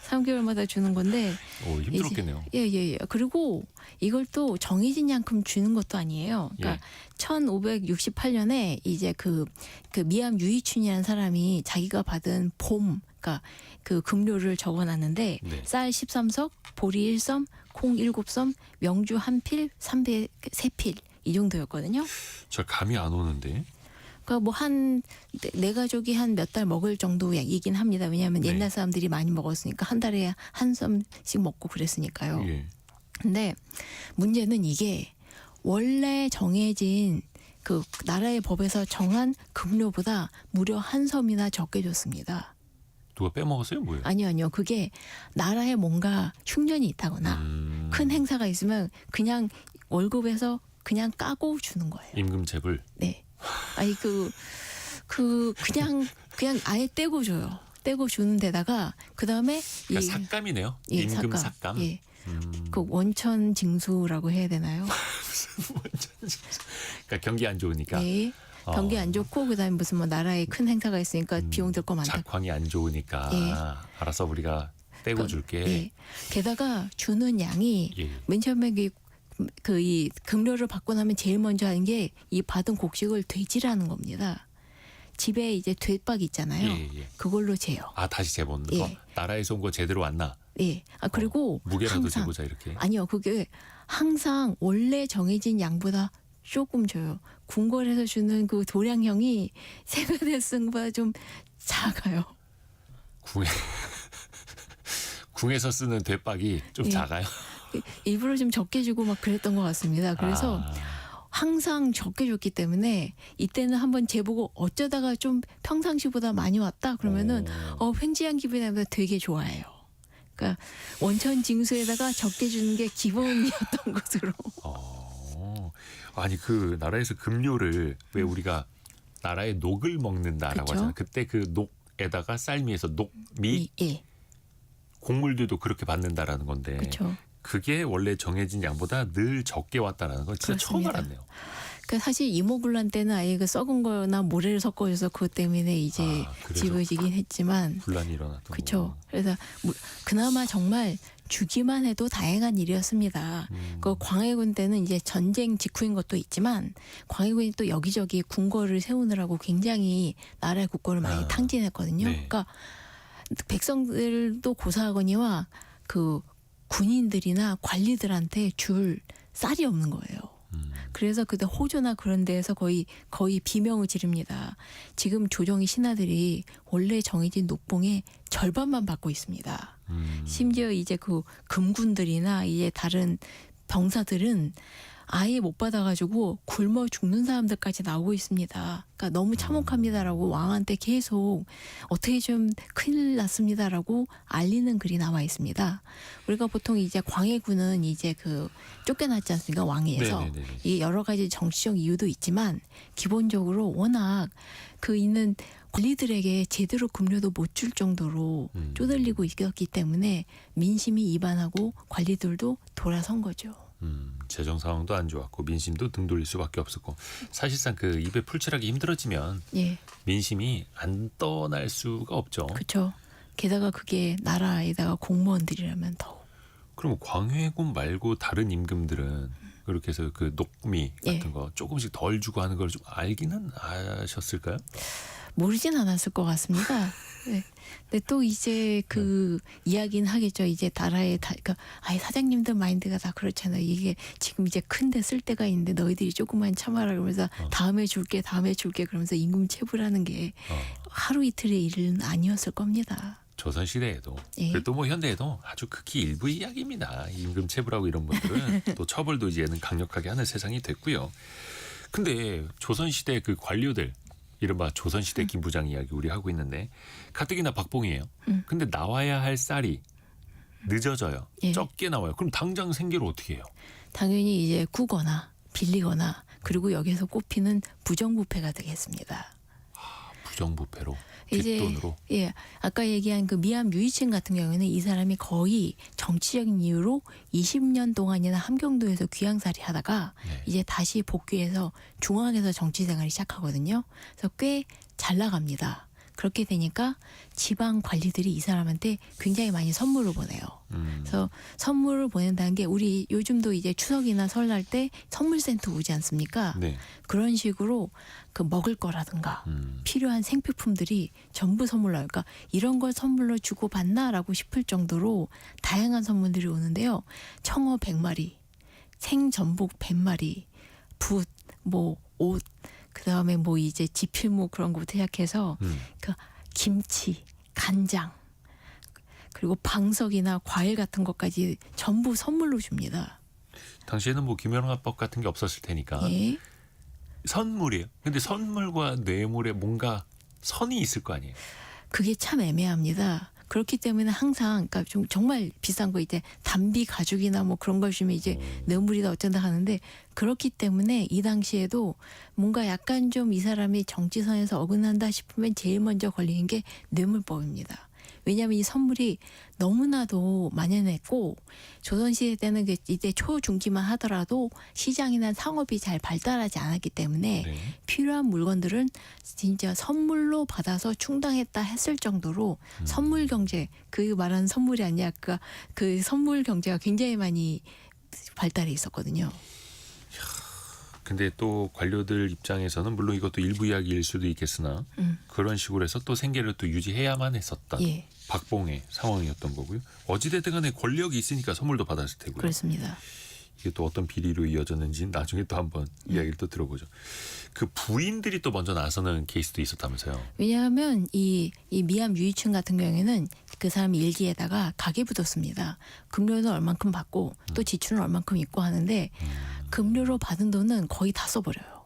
3개월마다 주는 건데 오, 힘들었겠네요. 예, 예, 예. 그리고 이걸 또 정해진 양큼 주는 것도 아니에요. 그러니까 1568년에 이제 그 미암 유이춘이라는 사람이 자기가 받은 그러니까 그 급료를 적어놨는데 네. 쌀 13석, 보리 1섬, 콩 7섬, 명주 1필, 삼배 3필 이 정도였거든요. 저 감이 안 오는데. 그러니까 뭐 내 가족이 한 몇 달 먹을 정도이긴 합니다. 왜냐하면 네. 옛날 사람들이 많이 먹었으니까 한 달에 한 섬씩 먹고 그랬으니까요. 예. 근데 문제는 이게 원래 정해진 그 나라의 법에서 정한 급료보다 무려 한 섬이나 적게 줬습니다. 누가 빼먹었어요? 뭐예요? 아니요. 그게 나라에 뭔가 흉년이 있다거나 큰 행사가 있으면 그냥 월급에서 그냥 까고 주는 거예요. 임금체불. 네. 아니 그냥 아예 떼고 줘요. 떼고 주는 데다가 그다음에 그러니까 삭감이네요. 예, 임금 삭감. 예. 그 원천 징수라고 해야 되나요? 그러니까 경기 안 좋으니까. 네. 경기 안 좋고 그다음에 무슨 뭐 나라에 큰 행사가 있으니까 비용 들 거 많다. 작황이 안 좋으니까. 예. 알아서 우리가 떼고 줄게. 예. 게다가 주는 양이 예. 맨 처음에 이 급료를 받고 나면 제일 먼저 하는 게 이 받은 곡식을 되지라는 겁니다. 집에 이제 되박 있잖아요. 예, 예. 그걸로 재요. 아, 다시 재보는 거. 예. 나라에서 온 거 제대로 왔나? 예. 아 그리고 무게라도 항상 재보자 이렇게. 아니요. 그게 항상 원래 정해진 양보다 조금 줘요. 궁궐에서 주는 그 도량형이 세가대승보다 좀 작아요. 궁에서 쓰는 대박이 좀 예. 작아요. 일부러 좀 적게 주고 막 그랬던 것 같습니다. 그래서 아, 항상 적게 줬기 때문에 이때는 한번 재보고 어쩌다가 좀 평상시보다 많이 왔다 그러면은 횡재한 기분이 나면 되게 좋아해요. 그러니까 원천 징수에다가 적게 주는 게 기본이었던 것으로. 아니 그 나라에서 급료를 왜 우리가 나라의 녹을 먹는다라고 그쵸? 하잖아요. 그때 그 녹에다가 쌀미에서 녹미 예, 곡물들도 그렇게 받는다라는 건데 그렇죠. 그게 원래 정해진 양보다 늘 적게 왔다라는 건 진짜 처음 그렇습니다. 알았네요. 그러니까 사실 이모군란 때는 아예 그 썩은 거나 모래를 섞어줘서 그것 때문에 이제 그래서 지어지긴 했지만, 분란이 일어났던 그렇죠. 거고. 그래서 그나마 정말 주기만 해도 다행한 일이었습니다. 그 광해군 때는 이제 전쟁 직후인 것도 있지만 광해군이 또 여기저기 궁궐을 세우느라고 굉장히 나라의 국고를 많이 탕진했거든요. 네. 그러니까 백성들도 고사하거니와 그 군인들이나 관리들한테 줄 쌀이 없는 거예요. 그래서 그때 호조나 그런 데에서 거의 비명을 지릅니다. 지금 조정의 신하들이 원래 정해진 녹봉의 절반만 받고 있습니다. 심지어 이제 그 금군들이나 이제 다른 병사들은 아예 못 받아가지고 굶어 죽는 사람들까지 나오고 있습니다. 그러니까 너무 참혹합니다라고 왕한테 계속 어떻게 좀 큰일 났습니다라고 알리는 글이 나와 있습니다. 우리가 보통 이제 광해군은 이제 그 쫓겨났지 않습니까? 왕위에서. 네네네네. 이 여러 가지 정치적 이유도 있지만 기본적으로 워낙 그 있는 관리들에게 제대로 급료도 못 줄 정도로 쪼들리고 있었기 때문에 민심이 이반하고 관리들도 돌아선 거죠. 재정 상황도 안 좋았고 민심도 등 돌릴 수밖에 없었고 사실상 그 입에 풀칠하기 힘들어지면 예, 민심이 안 떠날 수가 없죠. 그렇죠. 게다가 그게 나라에다가 공무원들이라면 더욱. 그럼 광해군 말고 다른 임금들은 그렇게 해서 그 녹미 예. 같은 거 조금씩 덜 주고 하는 걸 좀 알기는 아셨을까요? 모르진 않았을 것 같습니다. 네. 근데 또 이제 그 이야기는 하겠죠. 이제 그러니까 아예 사장님들 마인드가 다 그렇잖아요. 이게 지금 이제 큰데 쓸 때가 있는데 너희들이 조금만 참아라 그러면서 다음에 줄게 그러면서 임금 체불하는 게 하루 이틀의 일은 아니었을 겁니다. 조선 시대에도 예. 그리고 또 뭐 현대에도 아주 극히 일부 이야기입니다. 임금 체불하고 이런 분들은 또 처벌도 이제는 강력하게 하는 세상이 됐고요. 근데 조선 시대 그 관료들 이른바 조선 시대 김부장 이야기 우리 하고 있는데 가뜩이나 박봉이에요. 근데 나와야 할 쌀이 늦어져요. 예. 적게 나와요. 그럼 당장 생계를 어떻게 해요? 당연히 이제 구거나 빌리거나 그리고 여기서 꼽히는 부정부패가 되겠습니다. 부정부패로 이제 뒷돈으로. 예, 아까 얘기한 그 미암 유이친 같은 경우에는 이 사람이 거의 정치적인 이유로 20년 동안이나 함경도에서 귀양살이 하다가 네. 이제 다시 복귀해서 중앙에서 정치 생활을 시작하거든요. 그래서 꽤 잘 나갑니다. 그렇게 되니까 지방 관리들이 이 사람한테 굉장히 많이 선물을 보내요. 그래서 선물을 보낸다는 게 우리 요즘도 이제 추석이나 설날 때 선물센터 오지 않습니까? 네. 그런 식으로 그 먹을 거라든가 필요한 생필품들이 전부 선물로 그러니까 이런 걸 선물로 주고 받나라고 싶을 정도로 다양한 선물들이 오는데요. 청어 100마리, 생전복 100마리, 붓, 뭐 옷, 그다음에 뭐 이제 지필모 그런 거부터 시작해서 그 김치, 간장 그리고 방석이나 과일 같은 것까지 전부 선물로 줍니다. 당시에는 뭐 김연아법 같은 게 없었을 테니까 예. 선물이에요. 근데 선물과 뇌물에 뭔가 선이 있을 거 아니에요. 그게 참 애매합니다. 그렇기 때문에 항상 그러니까 좀 정말 비싼 거 이제 담비 가죽이나 뭐 그런 걸 주면 이제 뇌물이다 어쩐다 하는데 그렇기 때문에 이 당시에도 뭔가 약간 좀 이 사람이 정치선에서 어긋난다 싶으면 제일 먼저 걸리는 게 뇌물법입니다. 왜냐하면 이 선물이 너무나도 만연했고 조선시대 때는 이때 초중기만 하더라도 시장이나 상업이 잘 발달하지 않았기 때문에 네. 필요한 물건들은 진짜 선물로 받아서 충당했다 했을 정도로 선물 경제 그 말하는 선물이 아니야 그 선물 경제가 굉장히 많이 발달해 있었거든요. 근데 또 관료들 입장에서는 물론 이것도 일부 이야기일 수도 있겠으나 그런 식으로 해서 또 생계를 또 유지해야만 했었던 예, 박봉의 상황이었던 거고요. 어찌됐든 간에 권력이 있으니까 선물도 받았을 테고요. 그렇습니다. 이게 또 어떤 비리로 이어졌는지 나중에 또 한번 이야기를 또 들어보죠. 그 부인들이 또 먼저 나서는 케이스도 있었다면서요. 왜냐하면 이 미암 유이춘 같은 경우에는 그 사람 일기에다가 가계부도 씁니다. 금료는 얼만큼 받고 또 지출은 얼만큼 있고 하는데 금료로 받은 돈은 거의 다 써버려요.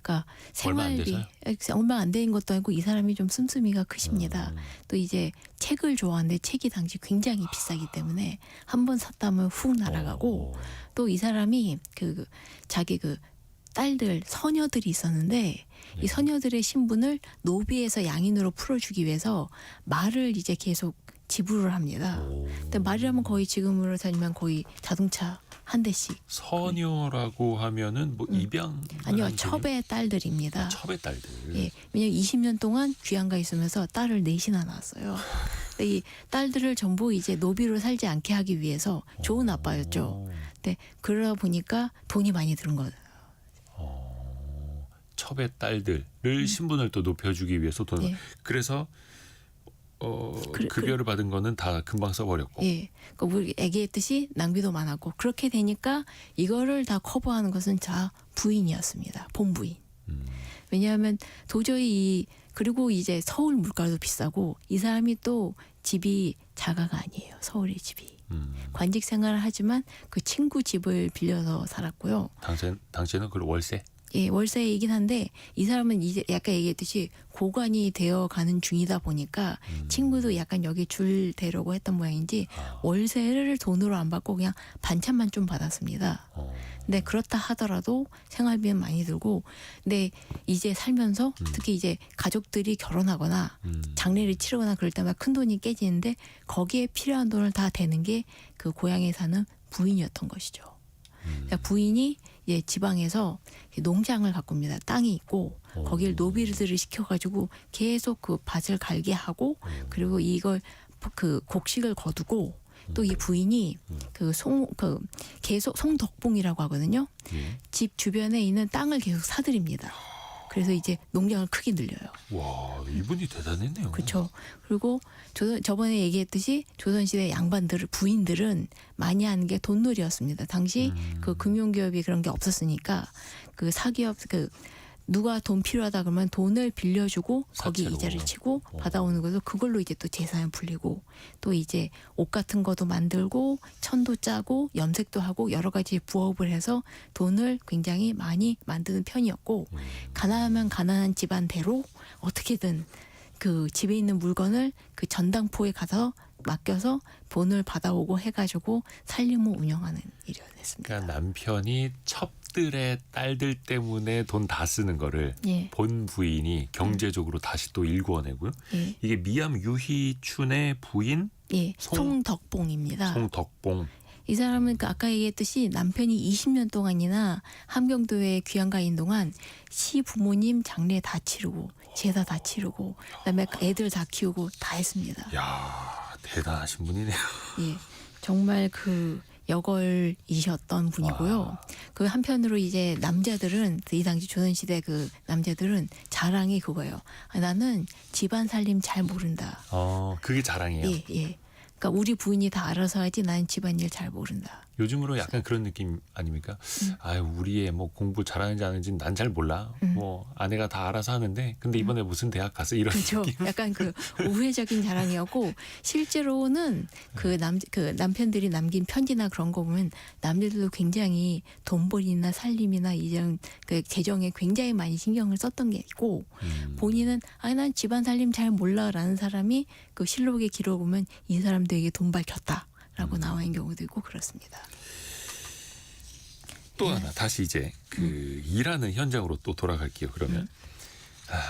그러니까 얼마 안 생활비 돼서요? 얼마 안 되는 것도 아니고 이 사람이 좀 씀씀이가 크십니다. 또 이제 책을 좋아하는데 책이 당시 굉장히 비싸기 때문에 한 번 샀다면 훅 날아가고 또 이 사람이 그 자기 그 딸들 서녀들이 있었는데 이 서녀들의 신분을 노비에서 양인으로 풀어주기 위해서 말을 이제 계속 지불을 합니다. 근데 말이라면 거의 지금으로 따지면 거의 자동차 한 대씩. 서녀라고 하면은 뭐 입양 아니요, 첩의 딸들입니다. 첩의 딸들. 예, 왜냐면 20년 동안 귀양가 있으면서 딸을 넷이나 낳았어요. 근데 이 딸들을 전부 이제 노비로 살지 않게 하기 위해서 좋은 아빠였죠. 근데 그러다 보니까 돈이 많이 드는 거예요. 첩의 딸들을 신분을 또 높여주기 위해서 돈을 예. 그래서 급여를 받은 거는 다 금방 써버렸고. 예, 그 우리 얘기했듯이 낭비도 많았고 그렇게 되니까 이거를 다 커버하는 것은 다 부인이었습니다. 본부인. 왜냐하면 도저히 그리고 이제 서울 물가도 비싸고 이 사람이 또 집이 자가가 아니에요. 서울의 집이. 관직 생활을 하지만 그 친구 집을 빌려서 살았고요. 당시에는 그 월세. 예, 월세이긴 한데 이 사람은 이제 약간 얘기했듯이 고관이 되어 가는 중이다 보니까 친구도 약간 여기 줄 대려고 했던 모양인지 월세를 돈으로 안 받고 그냥 반찬만 좀 받았습니다. 근데 그렇다 하더라도 생활비는 많이 들고 근데 이제 살면서 특히 이제 가족들이 결혼하거나 장례를 치르거나 그럴 때마다 큰 돈이 깨지는데 거기에 필요한 돈을 다 대는 게 그 고향에 사는 부인이었던 것이죠. 그러니까 부인이 이제 지방에서 농장을 가꿉니다. 땅이 있고 거기를 노비들을 시켜가지고 계속 그 밭을 갈게 하고 그리고 이걸 그 곡식을 거두고 또 이 부인이 계속 송덕봉이라고 하거든요. 예. 집 주변에 있는 땅을 계속 사들입니다. 그래서 이제 농장을 크게 늘려요. 와, 이분이 대단했네요. 그렇죠. 그리고 저번에 얘기했듯이 조선시대 부인들은 많이 하는 게 돈놀이였습니다. 당시 그 금융기업이 그런 게 없었으니까 그 사기업 누가 돈 필요하다 그러면 돈을 빌려주고 거기 사채로. 이자를 치고 받아오는 거서 그걸로 이제 또 재산을 불리고 또 이제 옷 같은 것도 만들고 천도 짜고 염색도 하고 여러 가지 부업을 해서 돈을 굉장히 많이 만드는 편이었고 가난하면 가난한 집안대로 어떻게든 그 집에 있는 물건을 그 전당포에 가서 맡겨서 돈을 받아오고 해가지고 살림을 운영하는 일이었습니다. 그러니까 남편이 첩들의 딸들 때문에 돈 다 쓰는 거를 예. 본 부인이 경제적으로 다시 또 일구어내고요. 예. 이게 미암 유희춘의 부인 예, 송덕봉입니다. 송덕봉. 이 사람은 그 아까 얘기했듯이 남편이 20년 동안이나 함경도에 귀양 가 있는 동안 시부모님 장례 다 치르고 제사 다 치르고 그다음에 애들 다 키우고 다 했습니다. 야, 대단하신 분이네요. 예, 정말 그 여걸이셨던 분이고요. 그 한편으로 이제 남자들은 이 당시 조선시대 그 남자들은 자랑이 그거예요. 아, 나는 집안 살림 잘 모른다. 그게 자랑이에요. 예, 예. 그러니까 우리 부인이 다 알아서 하지 나는 집안일 잘 모른다. 요즘으로 약간 그런 느낌 아닙니까? 아유, 우리의 뭐 공부 잘하는지 안 하는지 난 잘 몰라. 뭐 아내가 다 알아서 하는데 근데 이번에 무슨 대학 가서 이런 그렇죠. 느낌. 약간 그 우회적인 자랑이었고 실제로는 그 남편들이 남긴 편지나 그런 거 보면 남자들도 굉장히 돈벌이나 살림이나 이런 그 재정에 굉장히 많이 신경을 썼던 게 있고 본인은 아니 난 집안 살림 잘 몰라라는 사람이 그 실록의 기록을 보면 이 사람들에게 돈 밝혔다라고 나와 있는 경우도 있고 그렇습니다. 또 하나 다시 이제 그 일하는 현장으로 또 돌아갈게요. 그러면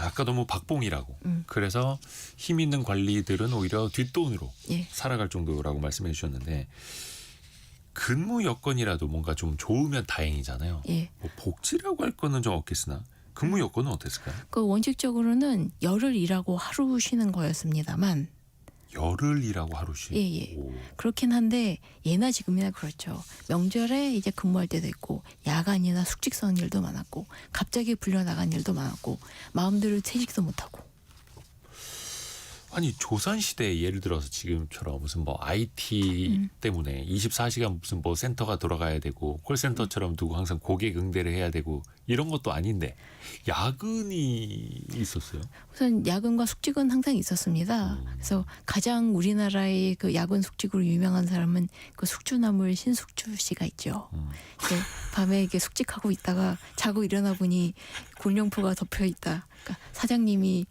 아까도 뭐 박봉이라고 그래서 힘 있는 관리들은 오히려 뒷돈으로 예. 살아갈 정도라고 말씀해 주셨는데 근무 여건이라도 뭔가 좀 좋으면 다행이잖아요. 예. 뭐 복지라고 할 거는 좀 없겠으나 근무 여건은 어땠을까요? 그 원칙적으로는 열흘 일하고 하루 쉬는 거였습니다만 열흘 일하고 하루 쉬고. 예, 예. 그렇긴 한데 예나 지금이나 그렇죠. 명절에 이제 근무할 때도 있고 야간이나 숙직 서는 일도 많았고 갑자기 불려나간 일도 많았고 마음대로 퇴직도 못하고. 아니 조선시대에 예를 들어서 지금처럼 무슨 뭐 IT 때문에 24시간 무슨 뭐 센터가 돌아가야 되고 콜센터처럼 두고 항상 고객 응대를 해야 되고 이런 것도 아닌데 야근이 있었어요. 우선 야근과 숙직은 항상 있었습니다. 그래서 가장 우리나라의 그 야근 숙직으로 유명한 사람은 그 숙주나물 신숙주 씨가 있죠. 이제 밤에 이렇게 숙직하고 있다가 자고 일어나 보니 곤룡포가 덮여 있다. 그러니까 사장님이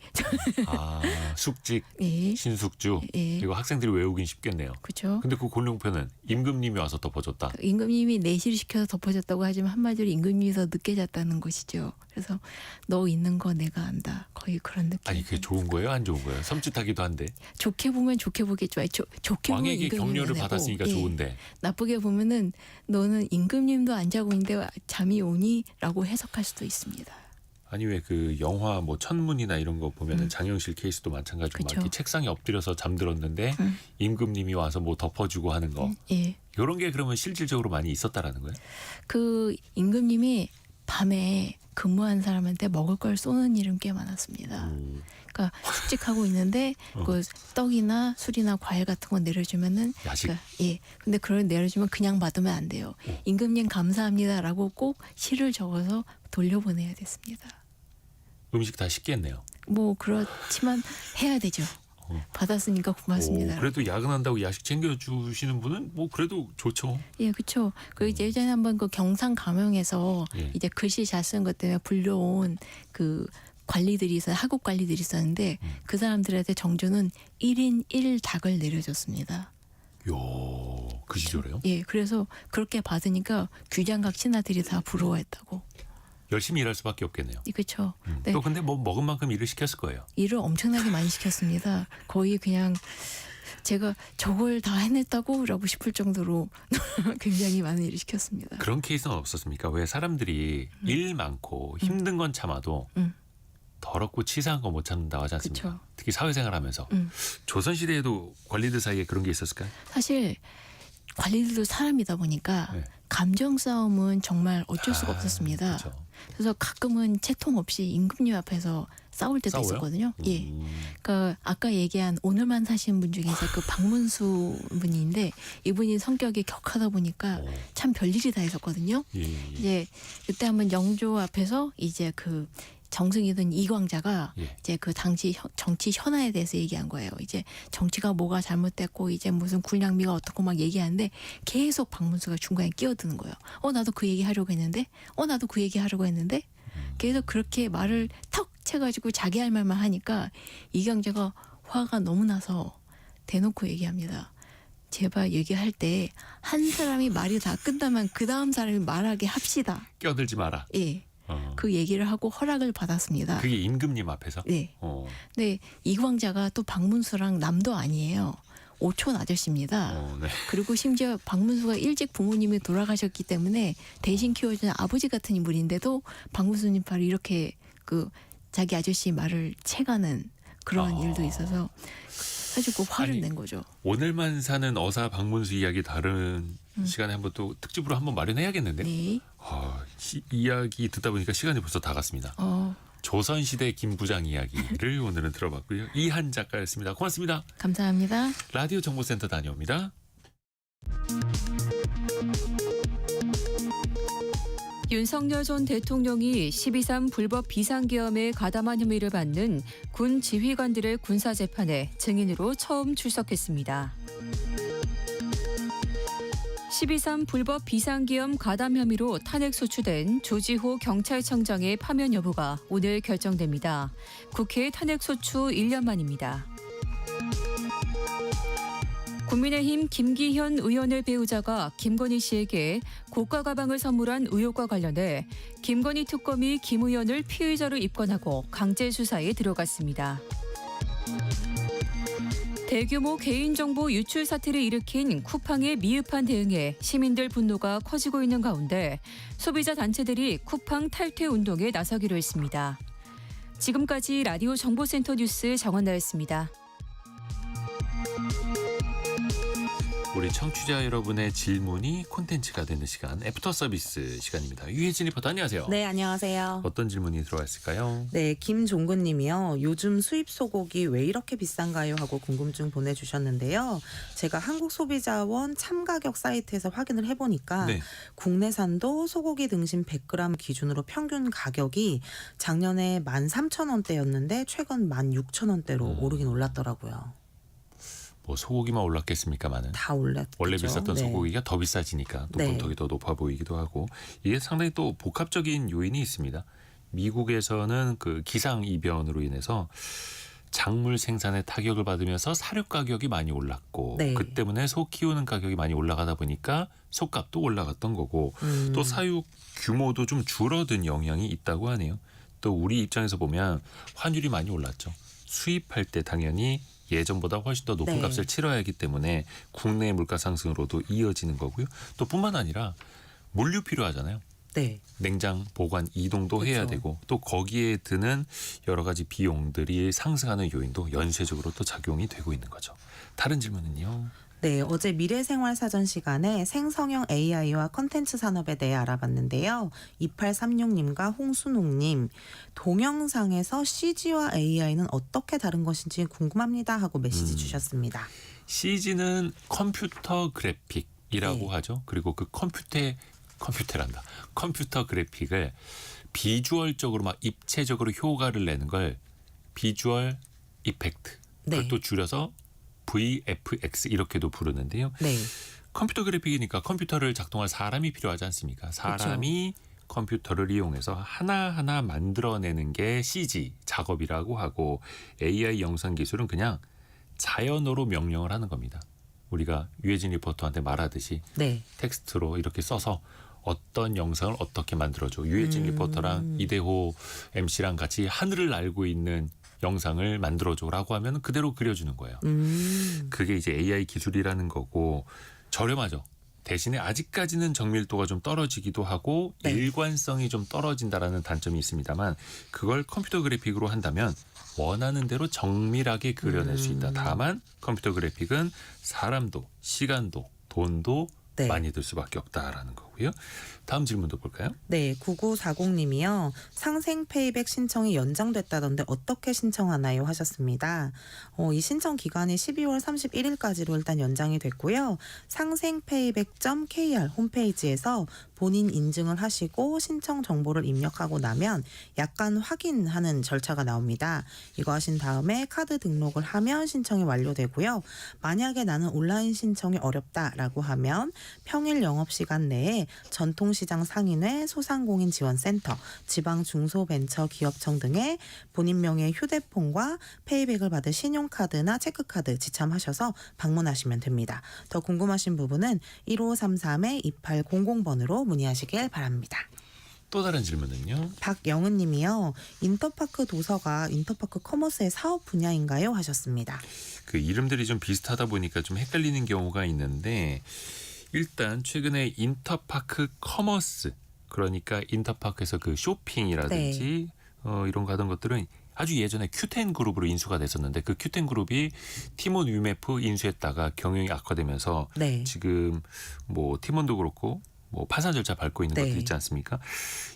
숙직, 예. 신숙주 예. 이거 학생들이 외우긴 쉽겠네요. 그렇죠. 근데 그 곤룡표는 임금님이 와서 덮어줬다. 임금님이 내시를 시켜서 덮어줬다고 하지만 한마디로 임금님이 더 늦게 잤다는 것이죠. 그래서 너 있는 거 내가 안다. 거의 그런 느낌. 아니 그게 좋은 거예요, 안 좋은 거예요? 섬찟하기도 한데 좋게 보면 좋게 보겠죠. 좋게 보면 왕에게 임금님이 격려를 내고, 받았으니까 예. 좋은데 나쁘게 보면은 너는 임금님도 안 자고 있는데 잠이 오니?라고 해석할 수도 있습니다. 아니 왜 그 영화 뭐 천문이나 이런 거 보면은 장영실 케이스도 마찬가지고 막 그쵸. 이렇게 책상에 엎드려서 잠들었는데 임금님이 와서 뭐 덮어주고 하는 거 예. 이런 게 그러면 실질적으로 많이 있었다라는 거예요? 그 임금님이 밤에 근무한 사람한테 먹을 걸 쏘는 일은 꽤 많았습니다. 그러니까 숙직하고 있는데 그 떡이나 술이나 과일 같은 거 내려주면은 야식? 예. 근데 그걸 내려주면 그냥 받으면 안 돼요. 임금님 감사합니다라고 꼭 시를 적어서 돌려보내야 됐습니다. 음식 다 식겠네요. 뭐 그렇지만 해야 되죠. 받았으니까 고맙습니다. 그래도 야근한다고 야식 챙겨주시는 분은 뭐 그래도 좋죠. 예, 그렇죠. 그 이제 예전에 한번 그 경상 감영에서 예. 이제 글씨 잘 쓰는 것 때문에 불려온 그 관리들이 있어 하급 관리들이 있었는데 그 사람들한테 정조는 1인 1닭을 내려줬습니다. 그 시절에요? 예, 그래서 그렇게 받으니까 규장각 신하들이 다 부러워했다고. 열심히 일할 수밖에 없겠네요. 그렇죠. 네, 또 근데 뭐 먹은 만큼 일을 시켰을 거예요. 일을 엄청나게 많이 시켰습니다. 거의 그냥 제가 저걸 다 해냈다고라고 싶을 정도로 굉장히 많은 일을 시켰습니다. 그런 케이스는 없었습니까? 왜 사람들이 일 많고 힘든 건 참아도 더럽고 치사한 거 못 참는다고 하지 않습니까? 그쵸. 특히 사회생활하면서 조선시대에도 관리들 사이에 그런 게 있었을까요? 사실 관리들도 사람이다 보니까 네. 감정 싸움은 정말 어쩔 수가 없었습니다. 그렇죠. 그래서 가끔은 채통 없이 임금님 앞에서 싸울 때도 싸워요? 있었거든요. 예. 그러니까 아까 얘기한 오늘만 사신 분 중에서 그 박문수 분인데 이분이 성격이 격하다 보니까 오. 참 별일이 다 있었거든요. 예. 이제 그때 한번 영조 앞에서 이제 그 정승이던 이광자가 예. 이제 그 당시 정치 현안에 대해서 얘기한 거예요. 이제 정치가 뭐가 잘못됐고 이제 무슨 군량미가 어떻고 막 얘기하는데 계속 박문수가 중간에 끼어드는 거예요. 나도 그 얘기 하려고 했는데, 나도 그 얘기 하려고 했는데, 계속 그렇게 말을 턱 채가지고 자기 할 말만 하니까 이광자가 화가 너무 나서 대놓고 얘기합니다. 제발 얘기할 때 한 사람이 말이 다 끝나면 그 다음 사람이 말하게 합시다. 껴들지 마라. 예. 그 얘기를 하고 허락을 받았습니다. 그게 임금님 앞에서? 네. 근데 이광자가 또 박문수랑 남도 아니에요. 오촌 아저씨입니다. 네. 그리고 심지어 박문수가 일찍 부모님이 돌아가셨기 때문에 대신 키워준 아버지 같은 인물인데도 박문수님 바로 이렇게 그 자기 아저씨 말을 채가는 그런 일도 있어서 사실 그 화를 아니, 낸 거죠. 오늘만 사는 어사 박문수 이야기 다른 시간에 한번 또 특집으로 한번 마련해야겠는데. 네. 이야기 듣다 보니까 시간이 벌써 다 갔습니다. 조선시대 김부장 이야기를 오늘은 들어봤고요. 이한 작가였습니다. 고맙습니다. 감사합니다. 라디오 정보센터 다녀옵니다. 윤석열 전 대통령이 12.3 불법 비상계엄에 가담한 혐의를 받는 군 지휘관들의 군사재판에 증인으로 처음 출석했습니다. 12.3 불법 비상계엄 가담 혐의로 탄핵 소추된 조지호 경찰청장의 파면 여부가 오늘 결정됩니다. 국회 탄핵 소추 1년 만입니다. 국민의힘 김기현 의원의 배우자가 김건희 씨에게 고가 가방을 선물한 의혹과 관련해 김건희 특검이 김 의원을 피의자로 입건하고 강제 수사에 들어갔습니다. 대규모 개인정보 유출 사태를 일으킨 쿠팡의 미흡한 대응에 시민들 분노가 커지고 있는 가운데 소비자 단체들이 쿠팡 탈퇴 운동에 나서기로 했습니다. 지금까지 라디오 정보센터 뉴스 정원나였습니다. 우리 청취자 여러분의 질문이 콘텐츠가 되는 시간, 애프터 서비스 시간입니다. 유혜진 리포터 안녕하세요. 네, 안녕하세요. 어떤 질문이 들어와 있을까요? 네, 김종근 님이요. 요즘 수입 소고기 왜 이렇게 비싼가요? 하고 궁금증 보내주셨는데요. 제가 한국소비자원 참가격 사이트에서 확인을 해보니까 네. 국내산도 소고기 등심 100g 기준으로 평균 가격이 작년에 13,000원대였는데 최근 16,000원대로 오르긴 올랐더라고요. 뭐 소고기만 올랐겠습니까마는 다 올랐죠. 원래 비쌌던 네. 소고기가 더 비싸지니까 높은 네. 턱이 더 높아 보이기도 하고 이게 상당히 또 복합적인 요인이 있습니다. 미국에서는 그 기상 이변으로 인해서 작물 생산에 타격을 받으면서 사료 가격이 많이 올랐고 네. 그 때문에 소 키우는 가격이 많이 올라가다 보니까 소값도 올라갔던 거고 또 사육 규모도 좀 줄어든 영향이 있다고 하네요. 또 우리 입장에서 보면 환율이 많이 올랐죠. 수입할 때 당연히 예전보다 훨씬 더 높은 네. 값을 치러야 하기 때문에 국내 물가 상승으로도 이어지는 거고요. 또 뿐만 아니라 물류 필요하잖아요. 네. 냉장 보관 이동도 해야 그렇죠. 되고 또 거기에 드는 여러 가지 비용들이 상승하는 요인도 연쇄적으로 또 작용이 되고 있는 거죠. 다른 질문은요. 네, 어제 미래생활사전 시간에 생성형 AI와 컨텐츠 산업에 대해 알아봤는데요. 2836님과 홍순옥님, 동영상에서 CG와 AI는 어떻게 다른 것인지 궁금합니다 하고 메시지 주셨습니다. CG는 컴퓨터 그래픽이라고 네. 하죠. 그리고 그 컴퓨터 그래픽을 비주얼적으로 막 입체적으로 효과를 내는 걸 비주얼 이펙트. 그걸 네. 또 줄여서 VFX 이렇게도 부르는데요. 네. 컴퓨터 그래픽이니까 컴퓨터를 작동할 사람이 필요하지 않습니까? 사람이 컴퓨터를 이용해서 하나하나 만들어내는 게 CG 작업이라고 하고 AI 영상 기술은 그냥 자연어로 명령을 하는 겁니다. 우리가 유해진 리포터한테 말하듯이 네. 텍스트로 이렇게 써서 어떤 영상을 어떻게 만들어줘. 유해진 리포터랑 이대호 MC랑 같이 하늘을 날고 있는 영상을 만들어줘라고 하면 그대로 그려주는 거예요. 그게 이제 AI 기술이라는 거고 저렴하죠. 대신에 아직까지는 정밀도가 좀 떨어지기도 하고 네. 일관성이 좀 떨어진다라는 단점이 있습니다.만 그걸 컴퓨터 그래픽으로 한다면 원하는 대로 정밀하게 그려낼 수 있다. 다만 컴퓨터 그래픽은 사람도, 시간도, 돈도 네. 많이 들 수밖에 없다라는 거고요. 다음 질문도 볼까요? 네, 9940님이요. 상생 페이백 신청이 연장됐다던데 어떻게 신청하나요? 하셨습니다. 이 신청 기간이 12월 31일까지로 일단 연장이 됐고요. 상생페이백.kr 홈페이지에서 본인 인증을 하시고 신청 정보를 입력하고 나면 약관 확인하는 절차가 나옵니다. 이거 하신 다음에 카드 등록을 하면 신청이 완료되고요. 만약에 나는 온라인 신청이 어렵다라고 하면 평일 영업시간 내에 전통시장 상인회, 소상공인지원센터, 지방중소벤처기업청 등의 본인 명의 휴대폰과 페이백을 받을 신용카드나 체크카드 지참하셔서 방문하시면 됩니다. 더 궁금하신 부분은 1533-2800번으로 문의하시길 바랍니다. 또 다른 질문은요. 박영은 님이요. 인터파크 도서가 인터파크 커머스의 사업 분야인가요? 하셨습니다. 그 이름들이 좀 비슷하다 보니까 좀 헷갈리는 경우가 있는데 일단 최근에 인터파크 커머스 그러니까 인터파크에서 그 쇼핑이라든지 이런 거 하던 것들은 아주 예전에 큐텐 그룹으로 인수가 됐었는데 그 큐텐 그룹이 티몬 위메프 인수했다가 경영이 악화되면서 네. 지금 뭐 티몬도 그렇고 뭐 파산 절차 밟고 있는 네. 것도 있지 않습니까?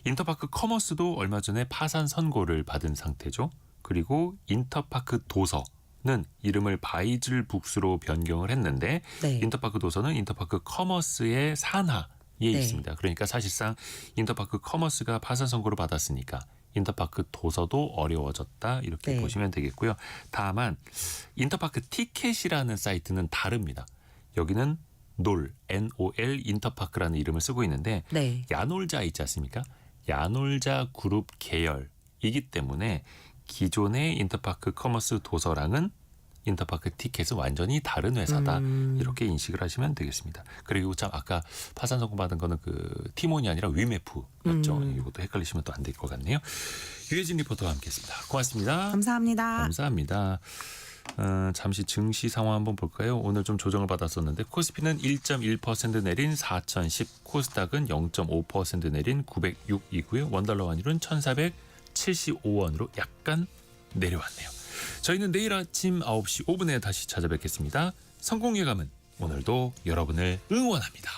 인터파크 커머스도 얼마 전에 파산 선고를 받은 상태죠. 그리고 인터파크 도서는 이름을 바이즐 북스로 변경을 했는데 네. 인터파크 도서는 인터파크 커머스의 산하에 있습니다. 그러니까 사실상 인터파크 커머스가 파산 선고를 받았으니까 인터파크 도서도 어려워졌다 이렇게 네. 보시면 되겠고요. 다만 인터파크 티켓이라는 사이트는 다릅니다. 여기는 NOL 인터파크라는 이름을 쓰고 있는데 네. 야놀자 있지 않습니까? 야놀자 그룹 계열이기 때문에 기존의 인터파크 커머스 도서랑은 인터파크 티켓은 완전히 다른 회사다. 이렇게 인식을 하시면 되겠습니다. 그리고 참 아까 파산 선고 받은 거는 그 티몬이 아니라 위메프였죠. 이것도 헷갈리시면 또 안 될 것 같네요. 유혜진 리포터와 함께했습니다. 고맙습니다. 감사합니다. 감사합니다. 잠시 증시 상황 한번 볼까요? 오늘 좀 조정을 받았었는데 코스피는 1.1% 내린 4010, 코스닥은 0.5% 내린 906이고요. 원달러 환율은 1475원으로 약간 내려왔네요. 저희는 내일 아침 9시 5분에 다시 찾아뵙겠습니다. 성공 예감은 오늘도 여러분을 응원합니다.